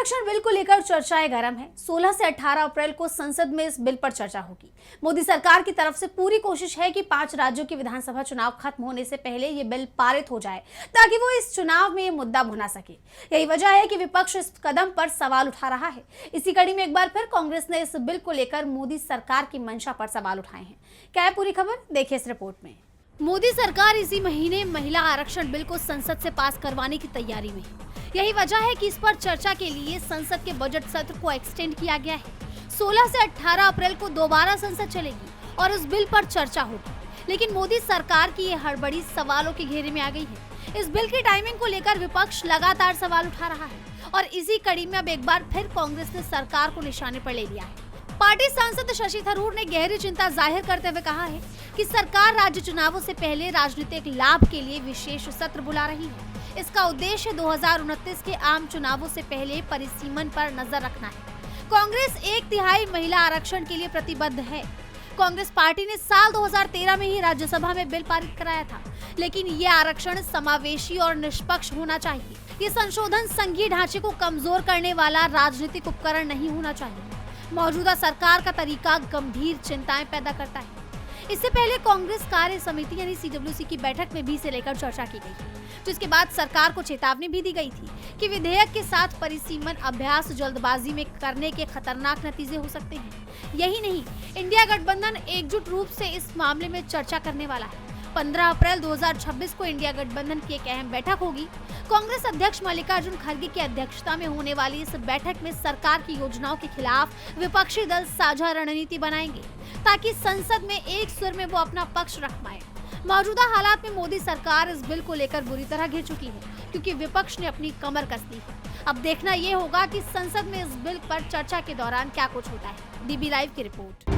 आरक्षण बिल को लेकर चर्चाएं गर्म है। 16 से 18 अप्रैल को संसद में इस बिल पर चर्चा होगी। मोदी सरकार की तरफ से पूरी कोशिश है कि 5 राज्यों के विधानसभा चुनाव खत्म होने से पहले ये बिल पारित हो जाए, ताकि वो इस चुनाव में ये मुद्दा भुना सके। यही वजह है कि विपक्ष इस कदम पर सवाल उठा रहा है। इसी कड़ी में एक बार फिर कांग्रेस ने इस बिल को लेकर मोदी सरकार की मंशा पर सवाल उठाए हैं। क्या है पूरी खबर, देखिए इस रिपोर्ट में। मोदी सरकार इसी महीने महिला आरक्षण बिल को संसद से पास करवाने की तैयारी में है। यही वजह है कि इस पर चर्चा के लिए संसद के बजट सत्र को एक्सटेंड किया गया है। 16 से 18 अप्रैल को दोबारा संसद चलेगी और इस बिल पर चर्चा होगी। लेकिन मोदी सरकार की ये हड़बड़ी सवालों के घेरे में आ गई है। इस बिल की टाइमिंग को लेकर विपक्ष लगातार सवाल उठा रहा है और इसी कड़ी में अब एक बार फिर कांग्रेस ने सरकार को निशाने पर ले लिया है। पार्टी सांसद शशि थरूर ने गहरी चिंता जाहिर करते हुए कहा है कि सरकार राज्य चुनावों से पहले राजनीतिक लाभ के लिए विशेष सत्र बुला रही है। इसका उद्देश्य 2029 के आम चुनावों से पहले परिसीमन पर नजर रखना है। कांग्रेस 1/3 महिला आरक्षण के लिए प्रतिबद्ध है। कांग्रेस पार्टी ने साल 2013 में ही राज्यसभा में बिल पारित कराया था, लेकिन ये आरक्षण समावेशी और निष्पक्ष होना चाहिए। ये संशोधन संघीय ढांचे को कमजोर करने वाला राजनीतिक उपकरण नहीं होना चाहिए। मौजूदा सरकार का तरीका गंभीर चिंताएं पैदा करता है। इससे पहले कांग्रेस कार्य समिति यानी CWC की बैठक में भी इसे लेकर चर्चा की गई, जिसके बाद सरकार को चेतावनी भी दी गई थी कि विधेयक के साथ परिसीमन अभ्यास जल्दबाजी में करने के खतरनाक नतीजे हो सकते हैं। यही नहीं, इंडिया गठबंधन एकजुट रूप से इस मामले में चर्चा करने वाला है। 15 अप्रैल 2026 को इंडिया गठबंधन की एक अहम बैठक होगी। कांग्रेस अध्यक्ष मल्लिकार्जुन खड़गे की अध्यक्षता में होने वाली इस बैठक में सरकार की योजनाओं के खिलाफ विपक्षी दल साझा रणनीति बनाएंगे, ताकि संसद में एक सुर में वो अपना पक्ष रख पाए। मौजूदा हालात में मोदी सरकार इस बिल को लेकर बुरी तरह घिर चुकी है, क्योंकि विपक्ष ने अपनी कमर कस दी है। अब देखना ये होगा कि संसद में इस बिल पर चर्चा के दौरान क्या कुछ होता है। DB लाइव की रिपोर्ट।